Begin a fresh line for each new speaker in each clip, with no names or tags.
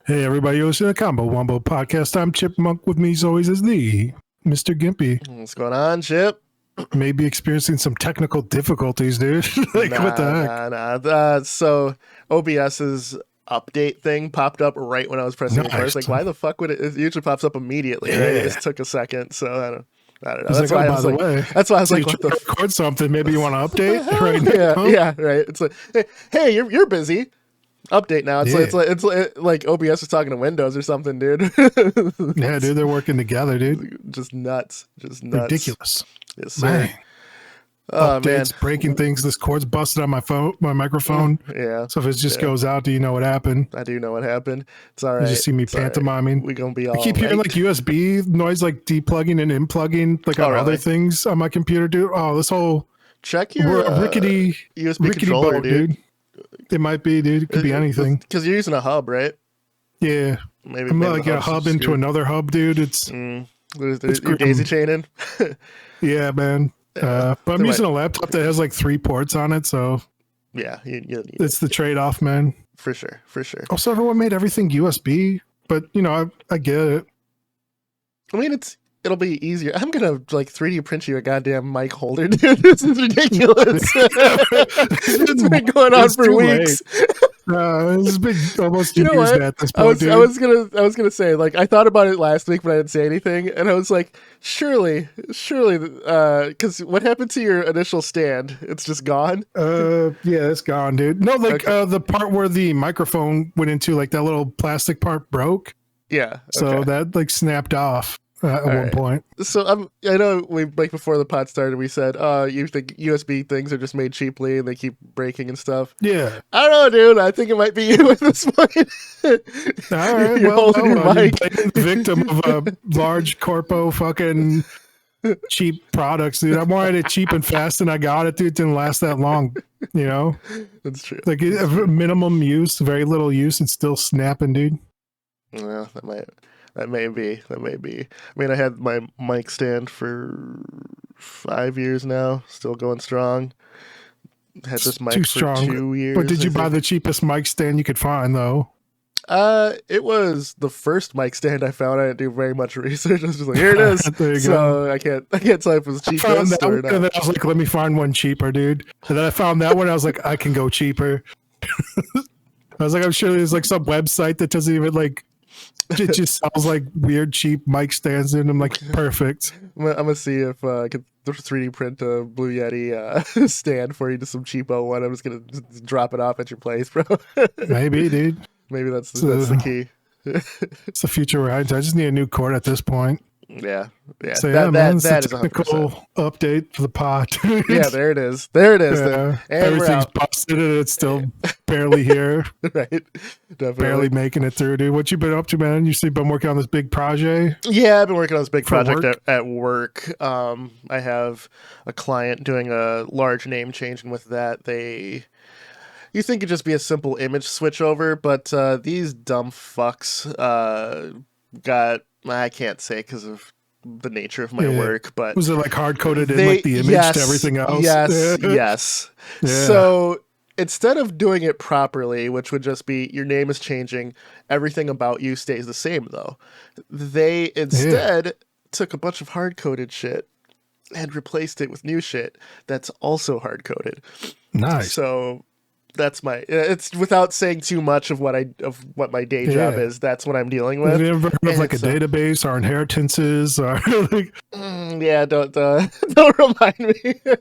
Hey everybody, you're listening to Combo Wombo podcast. I'm Chipmunk. With me as always is the Mr. Gimpy.
What's going on, Chip?
Maybe experiencing some technical difficulties, dude. What the heck?
So OBS's update thing popped up right when I was pressing reverse. Like, why the fuck would it usually pops up immediately, right? It just took a second, so I don't know. That's why I was like, that's why I was like, what the
record something, maybe you want to update right now?
Yeah, right. It's like, hey, you're busy. Update now. It's like OBS is talking to Windows or something, dude.
Yeah, dude, they're working together, dude.
Just nuts.
Ridiculous.
Yes, sir.
Man.
Oh,
Updates,
man.
breaking things. This cord's busted on my microphone.
Yeah.
So if it just goes out, do you know what happened?
I do know what happened. It's all right.
You just see me pantomiming.
We're gonna be all
I keep hearing like USB noise, like deplugging and unplugging, like on other things on my computer, dude. Oh, this whole
check your
rickety
USB controller,
boat, dude. It might be, dude. It could be anything.
Because you're using a hub, right?
Yeah.
Maybe
I'm like a hub into another hub, dude. It's
you're daisy chaining.
Yeah, man. But I'm using a laptop that has like 3 ports on it, so
yeah,
it's the trade-off, man.
For sure.
Also, everyone made everything USB, but you know, I get it.
I mean, it'll be easier. I'm gonna like 3D print you a goddamn mic holder, dude. This is ridiculous. It's been going on for weeks.
It's been almost 2
you know
years
what?
at this point,
I was gonna say, like, I thought about it last week, but I didn't say anything, and I was like, surely, because what happened to your initial stand? It's just gone.
Yeah, it's gone, dude. No, like the part where the microphone went into, like that little plastic part broke.
Yeah.
So that like snapped off at one point.
So I know we like before the pod started, we said, you think USB things are just made cheaply and they keep breaking and stuff.
Yeah.
I don't know, dude. I think it might be you at this point.
All right.
You're holding your mic.
Victim of a large corpo fucking cheap products, dude. I wanted it cheap and fast, and I got it, dude. It didn't last that long. You know.
That's true.
Like minimum use, very little use, and still snapping, dude.
Well, that may be. I mean, I had my mic stand for 5 years now, still going strong. Had this mic for 2 years.
But did you buy the cheapest mic stand you could find, though?
It was the first mic stand I found. I didn't do very much research. I was just like, here it is.
There you
so
go.
I can't tell if it was cheapest or not.
And then I was like, let me find one cheaper, dude. And then I found that one. I was like, I can go cheaper. I was like, I'm sure there's like some website that doesn't even like. It just sounds like weird cheap mic stands, and I'm like, perfect.
I'm gonna see if I could 3D print a Blue Yeti stand for you, just some cheapo one. I'm just gonna drop it off at your place, bro.
Maybe, dude.
Maybe that's the key.
It's the future we're heading to. I just need a new cord at this point.
Yeah.
So
that is
a technical update for the pod.
Yeah, there it is. And
everything's busted and it's still barely here.
Right. Definitely.
Barely making it through, dude. What you been up to, man? You say been working on this big project?
Yeah, I've been working on this big project at work. I have a client doing a large name change, and with that, you think it'd just be a simple image switch over, but these dumb fucks I can't say because of the nature of my work, but
was it like hard coded in like the image to everything else?
Yes. Yeah. So instead of doing it properly, which would just be your name is changing, everything about you stays the same though. They instead took a bunch of hard coded shit and replaced it with new shit that's also hard coded.
Nice.
So that's it's without saying too much of what my day job is. That's what I'm dealing with.
Have you ever heard of like a database or inheritances or like?
Don't remind me.
Do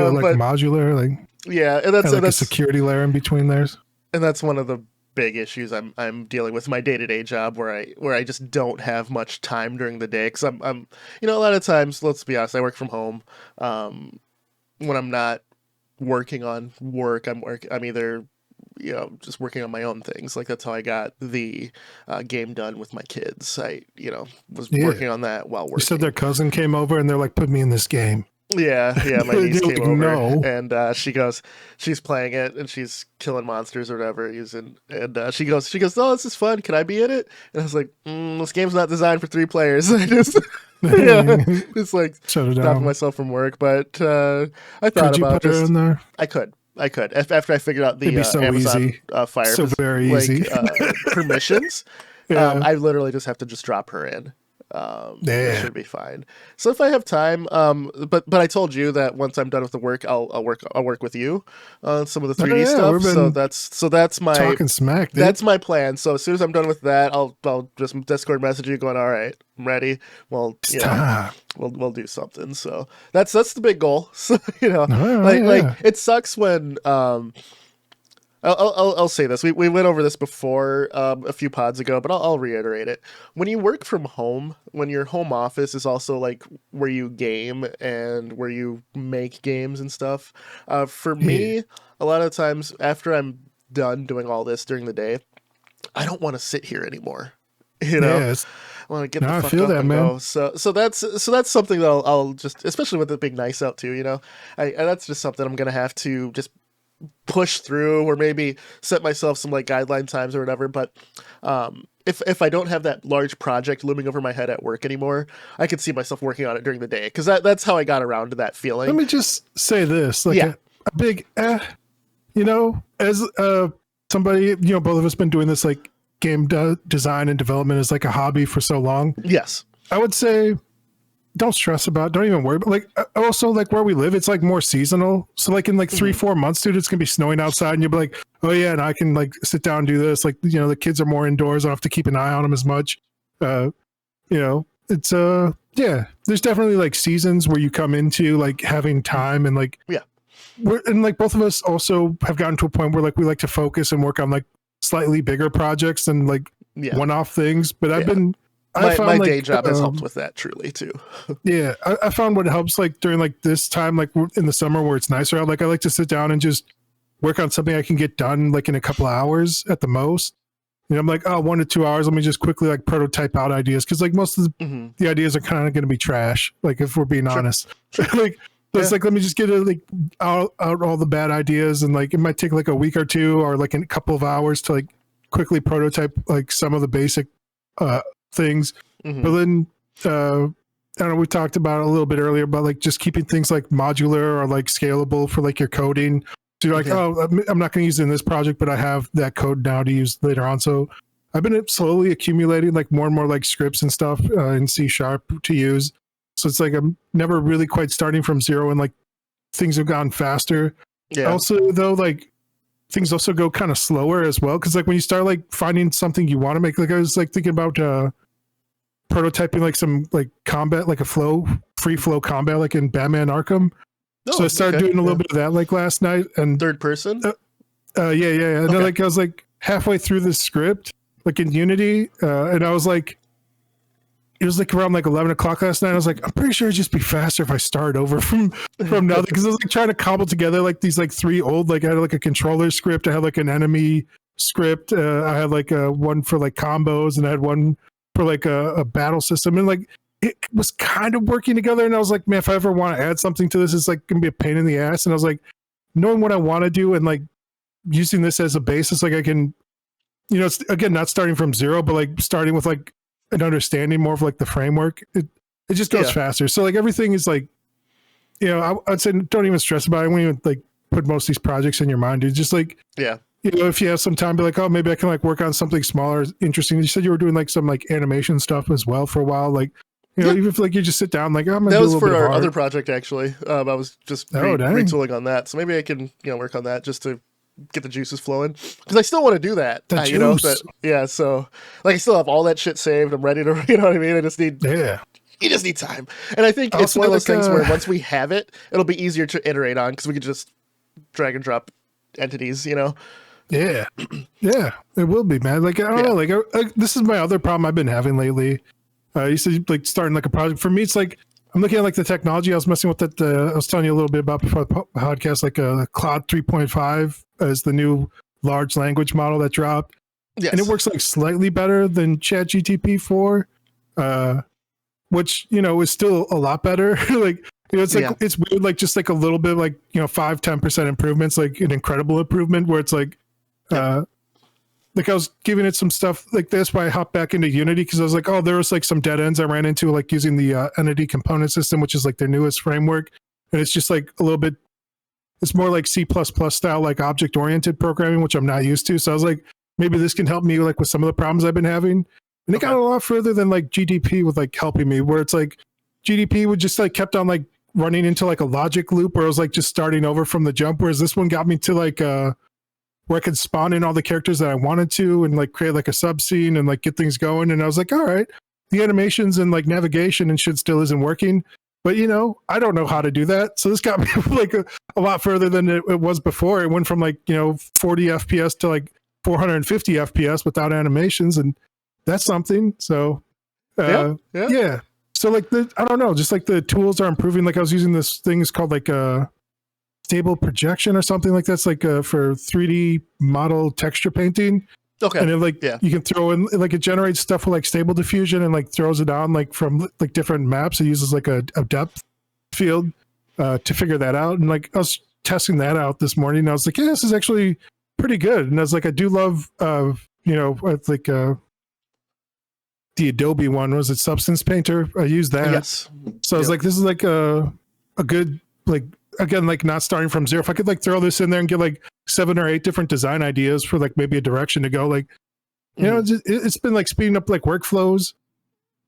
like modular, like
and that's
a security layer in between theirs.
And that's one of the big issues I'm dealing with my day-to-day job, where I just don't have much time during the day because I'm a lot of times, let's be honest, I work from home. When I'm not working on work, I'm either just working on my own things. Like that's how I got the game done with my kids. I was working on that while working.
You said their cousin came over and they're like, put me in this game.
Yeah, my niece came over
no.
and she's playing it and she's killing monsters or whatever she goes, oh, this is fun, can I be in it? And I was like, this game's not designed for 3 players. I just just like stopping myself from work, but I thought
could you
about
put her in there?
I could I could. After I figured out
It'd
the
be so
Amazon
easy.
Fire
So very easy.
permissions,
Yeah.
I literally just have to just drop her in. It
Yeah.
should be fine. So if I have time, but I told you that once I'm done with the work, I'll work with you on some of the 3D
Yeah,
stuff.
we've
So
been
that's my
talking smack, dude.
that's my plan. So as soon as I'm done with that, I'll just Discord message you, going, all right, I'm ready. Well,
It's
you know,
time.
we'll do something. So that's the big goal. So
Oh,
like
yeah.
it sucks when I'll say this. We went over this before a few pods ago, but I'll reiterate it. When you work from home, when your home office is also like where you game and where you make games and stuff, for
Yeah.
me, a lot of times after I'm done doing all this during the day, I don't want to sit here anymore. You know,
Yes.
I want to get
No,
the
I
fuck
feel
up
that,
and
man.
go. So that's something that I'll just, especially with it being nice out too. That's just something I'm gonna have to just push through, or maybe set myself some like guideline times or whatever. But if I don't have that large project looming over my head at work anymore, I could see myself working on it during the day, because that's how I got around to that
Let
feeling.
me just say this, like
Yeah.
a big as somebody, both of us been doing this like game design and development as like a hobby for so long.
Yes.
I would say don't stress about it. Don't even worry. But like also like where we live, it's like more seasonal. So like in like 3-4 months, dude, it's gonna be snowing outside, and you'll be like, oh yeah, and I can like sit down and do this. Like the kids are more indoors. I don't have to keep an eye on them as much. It's yeah. There's definitely like seasons where you come into like having time, and like
Yeah.
and like both of us also have gotten to a point where like we like to focus and work on like slightly bigger projects and like
Yeah.
one-off things. But
Yeah.
I found
My
like,
day job has helped with that truly too.
yeah, I found what helps like during like this time, like in the summer where it's nicer out, like I like to sit down and just work on something I can get done like in a couple of hours at the most. I'm like, oh, 1 to 2 hours. Let me just quickly like prototype out ideas, because like most of the ideas are kind of going to be trash. Like if we're being honest, like it's like let me just get it like out all the bad ideas, and like it might take like a week or two or like a couple of hours to like quickly prototype like some of the basic things. But then I don't know, we talked about it a little bit earlier about like just keeping things like modular or like scalable for like your coding. So you're like, oh, I'm not going to use it in this project, but I have that code now to use later on. So I've been slowly accumulating like more and more like scripts and stuff in C# to use. So it's like I'm never really quite starting from zero, and like things have gone faster.
Yeah.
Also though, like things also go kind of slower as well, because like when you start like finding something you want to make, like I was like thinking about prototyping like some like combat, like a free flow combat like in Batman Arkham. So I started doing a little bit of that like last night, and
third person.
yeah. And then like I was like halfway through the script like in Unity, and I was like, it was like around like 11 o'clock last night. I was like, I'm pretty sure it'd just be faster if I start over from nothing, because I was like trying to cobble together like these like 3 old, like I had like a controller script, I had like an enemy script, I had like one for like combos, and I had one for like a battle system, and like it was kind of working together. And I was like, man, if I ever want to add something to this, it's like gonna be a pain in the ass. And I was like, knowing what I want to do and like using this as a basis, like I can, it's again not starting from zero, but like starting with like an understanding more of like the framework. It just goes faster. So like everything is like, I'd say don't even stress about it when you like put most of these projects in your mind. It's just like, if you have some time, be like, oh, maybe I can like work on something smaller, interesting. You said you were doing like some like animation stuff as well for a while, like. Even if like you just sit down, like I'm gonna
that
do
was
a little
for
bit of
our
art.
other project actually. I was just retooling on that, so maybe I can work on that just to get the juices flowing, because I still want to do that. So like I still have all that shit saved. I'm ready to, you know what I mean. I just need you just need time, and I think it's one of those things where once we have it, it'll be easier to iterate on, because we could just drag and drop entities.
Yeah, it will be, man. Like I don't know, like this is my other problem I've been having lately. You said like starting like a project. For me, it's like I'm looking at like the technology. I was messing with that. I was telling you a little bit about before the podcast, like Claude 3.5 is the new large language model that dropped, and it works like slightly better than ChatGPT 4, which is still a lot better. Like it's like it's weird, like just like a little bit, like 5-10% improvements, like an incredible improvement, where it's like. Like I was giving it some stuff like this, why I hopped back into Unity, because I was like, oh, there was like some dead ends I ran into, like using the entity component system, which is like their newest framework, and it's just like a little bit it's more like C++ style, like object oriented programming, which I'm not used to. So I was like, maybe this can help me like with some of the problems I've been having. And it got a lot further than like GDP with like helping me, where it's like GDP would just like kept on like running into like a logic loop where it was like just starting over from the jump. Whereas this one got me to like where I could spawn in all the characters that I wanted to and like create like a sub scene and like get things going. And I was like, all right, the animations and like navigation and shit still isn't working. But you know, I don't know how to do that. So this got me like a lot further than it was before. It went from like, you know, 40 FPS to like 450 FPS without animations. And that's something. So yeah. So like I don't know, just like the tools are improving. Like I was using this thing is called like a stable projection or something like that's like for 3D model texture painting.
Okay.
And it like you can throw in like it generates stuff with like stable diffusion and like throws it on like from like different maps. It uses like a depth field to figure that out. And like I was testing that out this morning and I was like, yeah, this is actually pretty good. And I was like, I do love you know, like the Adobe one, was it Substance Painter? I used that.
Yes.
So I was like, this is like a good, like, again, like not starting from zero. If I could like throw this in there and get like 7 or 8 different design ideas for like maybe a direction to go, like, you know, it's been like speeding up like workflows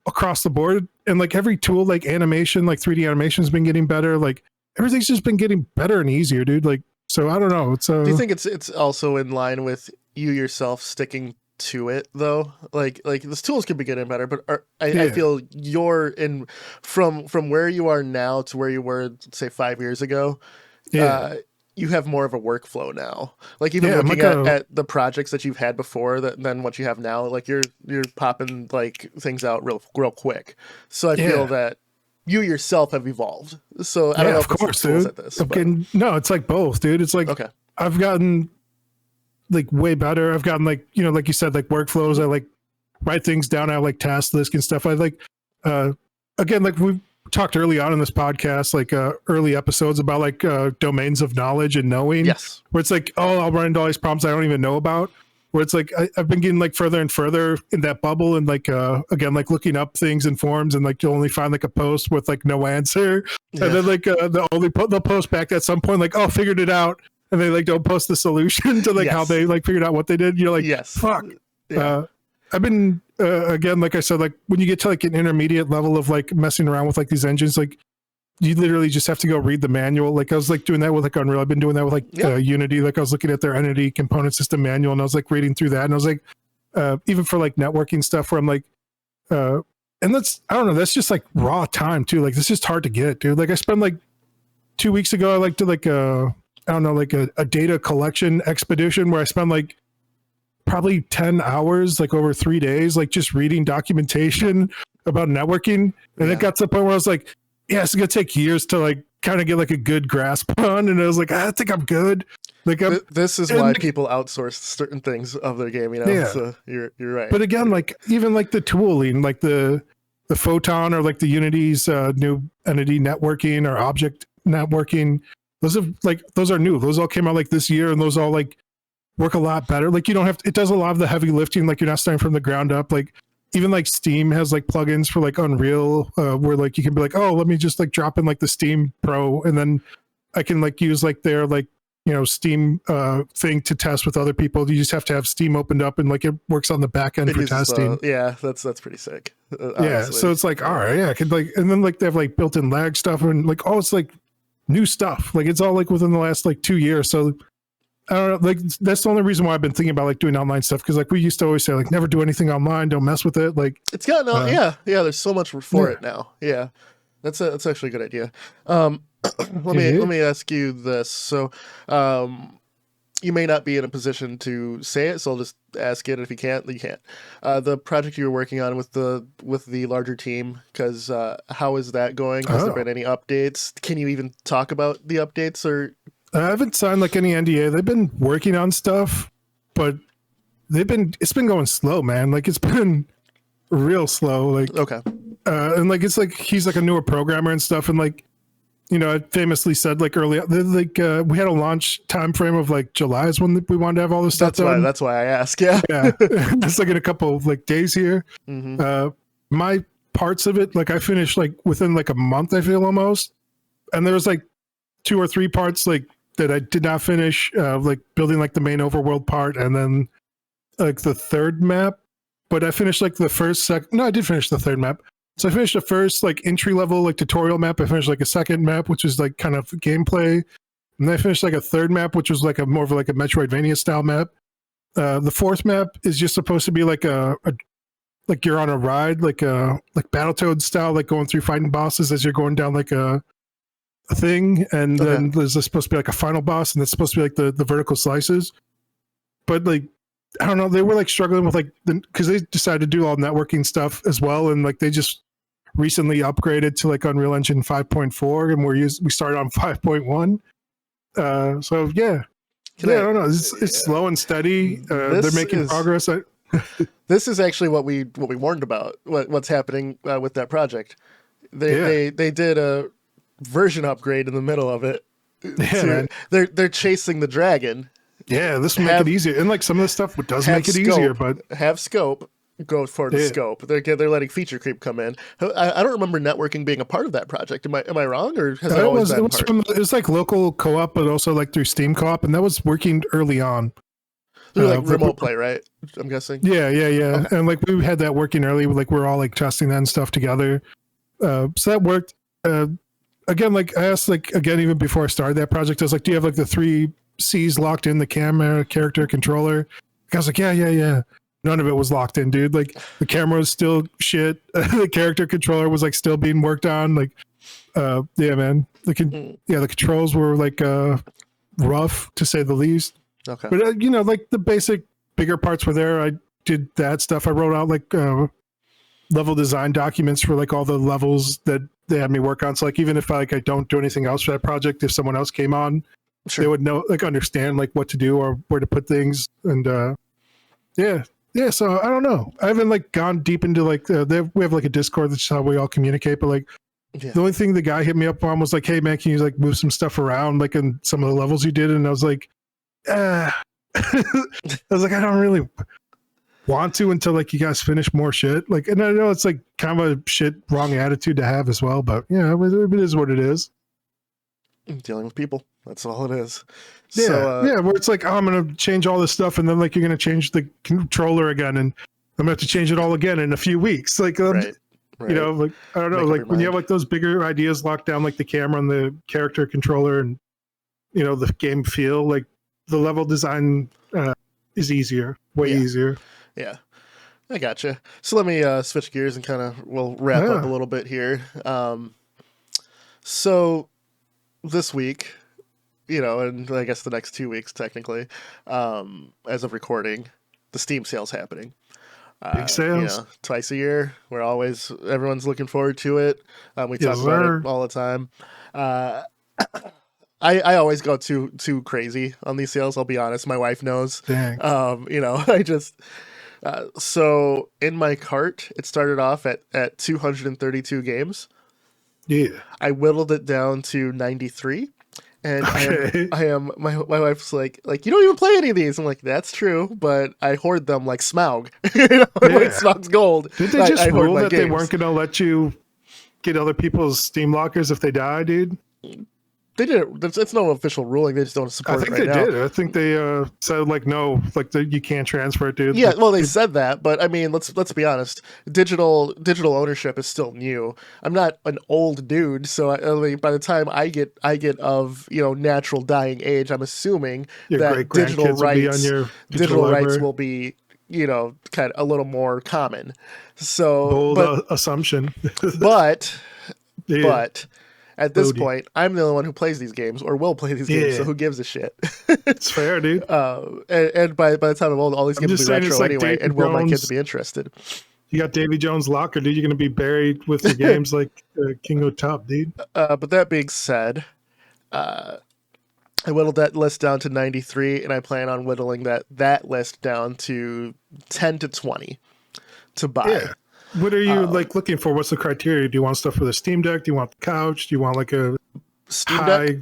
across the board. And like every tool, like animation, like 3D animation has been getting better. Like everything's just been getting better and easier, dude. Like, so I don't know. It's
Do you think it's also in line with you yourself sticking to it though? Like these tools could be getting better, but I feel you're in from where you are now to where you were, say, 5 years ago. You have more of a workflow now. Like even looking at the projects that you've had before than what you have now, like you're popping like things out real quick. So I feel that you yourself have evolved. So I don't know if
of course, dude. At this, no, it's like both, dude. It's like I've gotten like way better. I've gotten like, you know, like you said, like workflows. I like write things down. I have like task lists and stuff. I like again, like we've talked early on in this podcast, like early episodes about like domains of knowledge and knowing.
Yes.
Where it's like, oh, I'll run into all these problems I don't even know about. Where it's like I've been getting like further and further in that bubble and like again, like looking up things in forums and like you'll only find like a post with like no answer. And then like they'll post back at some point like, oh, figured it out. And they like don't post the solution to like how they like figured out what they did. You're like, fuck. I've been again, like I said, like when you get to like an intermediate level of like messing around with like these engines, like you literally just have to go read the manual. Like I was like doing that with like Unreal. I've been doing that with like Unity. Like I was looking at their entity component system manual and I was like reading through that. And I was like, even for like networking stuff where I'm like, and that's, I don't know, that's just like raw time too. Like this is just hard to get, dude. Like I spent like 2 weeks ago, I like to like, I don't know, like a data collection expedition where I spent like probably 10 hours, like over 3 days, like just reading documentation about networking. And it got to the point where I was like, yeah, it's going to take years to like kind of get like a good grasp on. And I was like, I think I'm good. Like
this is why people outsource certain things of their game, you know? Yeah. So you're right.
But again, like even like the tooling, like the Photon or like the Unity's new entity networking or object networking, those are new. Those all came out like this year and those all like work a lot better. Like you don't have to, it does a lot of the heavy lifting. Like you're not starting from the ground up. Like even like Steam has like plugins for like Unreal where like you can be like, oh, let me just like drop in like the Steam Pro and then I can like use like their like, you know, Steam thing to test with other people. You just have to have Steam opened up and like it works on the back end for testing.
That's pretty sick.
Yeah, so it's like, all right, yeah, I could like, and then like they have like built-in lag stuff and like, oh, it's like new stuff. Like it's all like within the last like 2 years. So I don't know, like that's the only reason why I've been thinking about like doing online stuff, because like we used to always say like never do anything online, don't mess with it. Like
it's gotten there's so much for it now. Yeah, that's actually a good idea. Let me ask you this. So you may not be in a position to say it, so I'll just ask it. If you can't, then you can't. The project you were working on with the larger team, because how is that going? Has there been any updates? Can you even talk about the updates? Or
I haven't signed like any NDA. They've been working on stuff, but it's been going slow, man. Like it's been real slow. Like and like it's like he's like a newer programmer and stuff, and like, you know, I famously said like earlier, like we had a launch time frame of like July is when we wanted to have all this stuff done.
That's why I ask. Yeah,
just like in a couple of like days here. My parts of it, like I finished like within like a month, I feel almost, and there was like 2 or 3 parts like that I did not finish, like building like the main overworld part, and then like the third map. But I finished like the first No, I did finish the third map. So I finished the first like entry level like tutorial map. I finished like a second map, which was like kind of gameplay, and then I finished like a third map, which was like a more of like a Metroidvania style map. The fourth map is just supposed to be like a like you're on a ride, like Battletoad style, like going through fighting bosses as you're going down like a thing, and then there's supposed to be like a final boss, and it's supposed to be like the vertical slices. But like I don't know, they were like struggling with like because they decided to do all networking stuff as well, and like they just recently upgraded to like Unreal Engine 5.4, and we started on 5.1. So yeah, I don't know. It's slow and steady. They're making progress.
This is actually what we warned about. What's happening with that project? They did a version upgrade in the middle of it.
Yeah, man.
They're chasing the dragon.
Yeah, this will make it easier, and like some of the stuff does make it easier, but
have scope. Go for the scope. They're letting feature creep come in. I don't remember networking being a part of that project. Am I wrong, or has it always been part?
It was like local co-op, but also like through Steam co-op, and that was working early on.
Through like remote play, right? I'm guessing.
Yeah. Okay. And like we had that working early. Like we're all like testing that and stuff together. So that worked. Again, like I asked, like again, even before I started that project, I was like, "Do you have like the 3 C's locked in: the camera, character, controller?" I was like, "Yeah." None of it was locked in, dude. Like the camera was still shit. The character controller was like still being worked on. Like, yeah, man. The controls were like rough to say the least.
Okay.
But like the basic bigger parts were there. I did that stuff. I wrote out like level design documents for like all the levels that they had me work on. So like even if I don't do anything else for that project, if someone else came on, they would know, like understand like what to do or where to put things. And yeah, so I don't know. I haven't like gone deep into like we have like a Discord, that's how we all communicate. But like the only thing the guy hit me up on was like, "Hey man, can you like move some stuff around like in some of the levels you did?" And I was like, I was like, I don't really want to until like you guys finish more shit. Like, and I know it's like kind of a shit wrong attitude to have as well, but yeah, it is what it is.
Dealing with people, that's all it is.
Yeah,
so,
where it's like, oh, I'm gonna change all this stuff, and then like you're gonna change the controller again, and I'm gonna have to change it all again in a few weeks. Like,
right.
You know, like I don't know, like when you have like those bigger ideas locked down, like the camera and the character controller, and the game feel, like the level design is easier, way easier.
Yeah, I gotcha. So let me switch gears and kind of we'll wrap up a little bit here. So this week, and I guess the next 2 weeks technically, as of recording, the Steam sale's happening.
Big sales.
Twice a year. Everyone's looking forward to it. We talk about it all the time. I always go too crazy on these sales. I'll be honest. My wife knows.
Dang.
I just so in my cart, it started off at 232 games.
Yeah.
I whittled it down to 93. And my wife's like, you don't even play any of these. I'm like, that's true, but I hoard them like Smaug. Like Smaug's gold.
Did they just rule that they weren't going to let you get other people's Steam lockers if they die, dude?
They did. It's no official ruling. They just don't support it right now.
I think they did. I think they said like no, like you can't transfer it, dude.
Yeah, well, they said that, but I mean, let's be honest. Digital ownership is still new. I'm not an old dude, so I mean, by the time I get of natural dying age, I'm assuming that digital rights will be kind of a little more common. So
bold assumption,
but. At this point, I'm the only one who plays these games or will play these games, so who gives a shit?
It's fair, dude.
And by the time I'm old, all these games will be retro like anyway, and will my kids be interested?
You got Davy Jones' locker, dude. You're going to be buried with the games like King of Top, dude.
But that being said, I whittled that list down to 93, and I plan on whittling that list down to 10 to 20 to buy. Yeah.
What are you like looking for? What's the criteria? Do you want stuff for the Steam Deck? Do you want the couch? Do you want like a high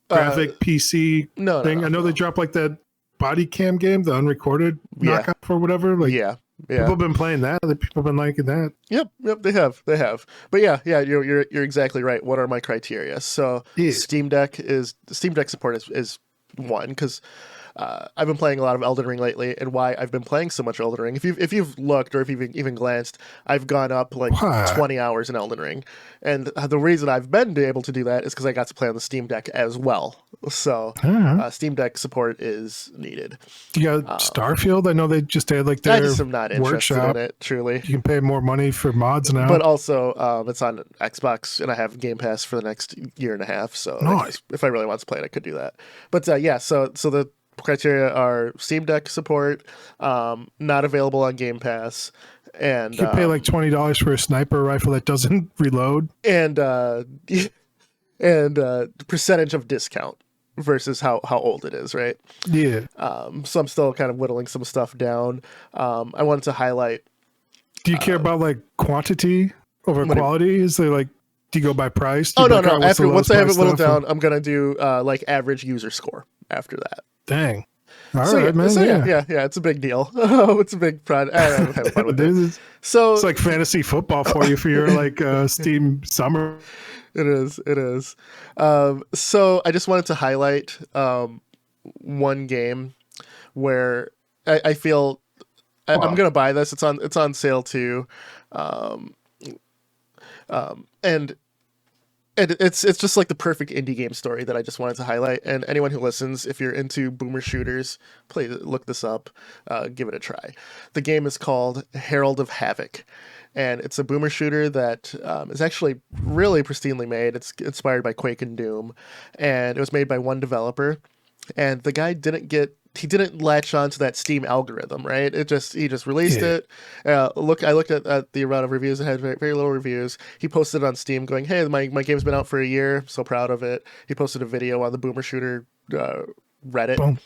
graphic PC thing? I know they dropped like that body cam game, the unrecorded knockoff or whatever. Like,
Yeah.
People have been playing that. The people have been liking that.
Yep, they have. But yeah, you're exactly right. What are my criteria? So
Yeah.
Steam Deck support is one, because I've been playing a lot of Elden Ring lately, and why I've been playing so much Elden Ring. If you've looked, or if you've even glanced, I've gone up like
Wow.
20 hours in Elden Ring, and the reason I've been able to do that is because I got to play on the Steam Deck as well. So Steam Deck support is needed.
You got Starfield. I know they just had like
I
their
just am not interested
workshop.
in it, truly.
You can pay more money for mods now.
But also, it's on Xbox, and I have Game Pass for the next year and a half. So
Nice.
if I really want to play it, I could do that. But yeah, so the criteria are Steam Deck support, not available on Game Pass, and
you pay like $20 for a sniper rifle that doesn't reload,
and percentage of discount versus how old it is, right?
Yeah.
So I'm still kind of whittling some stuff down. I wanted to highlight.
Do you care about like quantity over quality? Is there like, do you go by price?
Oh, no.
Like,
Once I have it whittled down, I'm going to do like average user score after that.
Dang. All right, man.
Yeah, it's a big deal. It's a big product. I'm having fun with it. So
it's like fantasy football for you for your like Steam summer.
It is. So I just wanted to highlight one game where I feel I'm gonna buy this. It's on sale too, and it's just like the perfect indie game story that I just wanted to highlight. And anyone who listens, if you're into boomer shooters, please look this up, give it a try. The game is called Herald of Havoc, and it's a boomer shooter that is actually really pristinely made. It's inspired by Quake and Doom, and it was made by one developer. And the guy didn't latch on to that Steam algorithm, right? He just released it. I looked at the amount of reviews. It had very, very little reviews. He posted it on Steam going, "Hey, my game's been out for a year. I'm so proud of it." He posted a video on the Boomer Shooter Reddit.
Boom.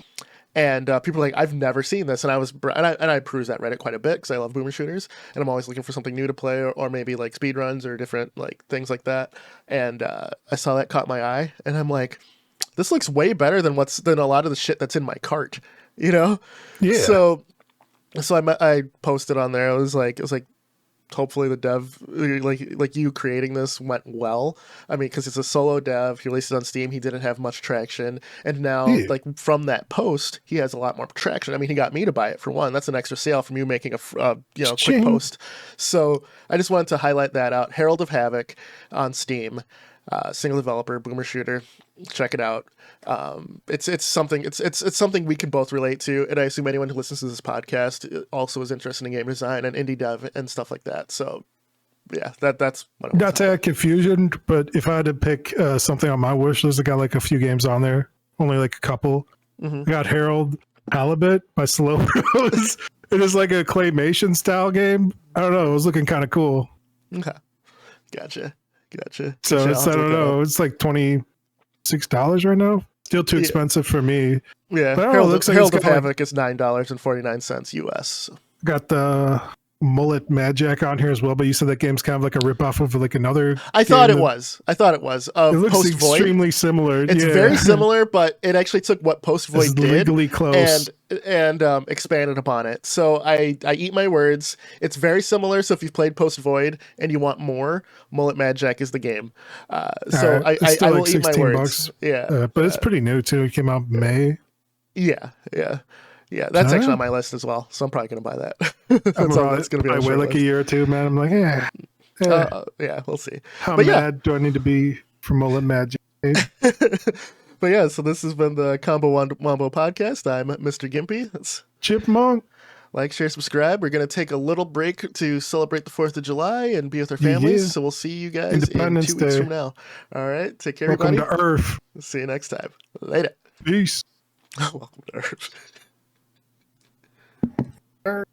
And people were like, "I've never seen this," and I peruse that Reddit quite a bit because I love boomer shooters, and I'm always looking for something new to play, or maybe like speedruns or different like things like that. And I saw that, caught my eye, and I'm like, this looks way better than a lot of the shit that's in my cart, you know?
Yeah.
So I posted on there. It was like, hopefully the dev, like you creating this went well. I mean, because it's a solo dev. He released it on Steam. He didn't have much traction, and now like from that post, he has a lot more traction. I mean, he got me to buy it for one. That's an extra sale from you making a quick post. So I just wanted to highlight that out. Herald of Havoc on Steam. Single developer boomer shooter, check it out. It's something we can both relate to, and I assume anyone who listens to this podcast also is interested in game design and indie dev and stuff like that. So yeah, that's what I
Not to add confusion, but if I had to pick something on my wish list, I got like a few games on there, only like a couple. I got Herald Halibut by Slow Rose. It is like a claymation style game. I don't know, it was looking kind of cool.
Okay, gotcha.
So I don't know. It's like $26 right now. Still too expensive for me.
Yeah, Herald of Havoc is $9.49 US.
Got the Mullet Mad Jack on here as well, but you said that game's kind of like a ripoff of like another.
I thought it was.
It looks extremely similar.
It's very similar, but it actually took what Post Void did
legally close
and expanded upon it. So I eat my words. It's very similar. So if you've played Post Void and you want more, Mullet Mad Jack is the game. So I will like eat my words.
Bucks.
Yeah,
but it's pretty new too. It came out in May.
Yeah. That's actually on my list as well. So I'm probably gonna buy that. That's going to be.
I wait like a year or two, man. I'm like,
yeah, we'll see.
How mad do I need to be for Mullet Mad Jack?
But yeah, so this has been the Combo Wombo podcast. I'm Mr. Gimpy. That's
Chipmunk.
Like, share, subscribe. We're going to take a little break to celebrate the 4th of July and be with our families. Yeah. So we'll see you guys in 2 weeks from now. All right. Take care,
Welcome
everybody.
to Earth.
See you next time. Later.
Peace.
Welcome to Earth.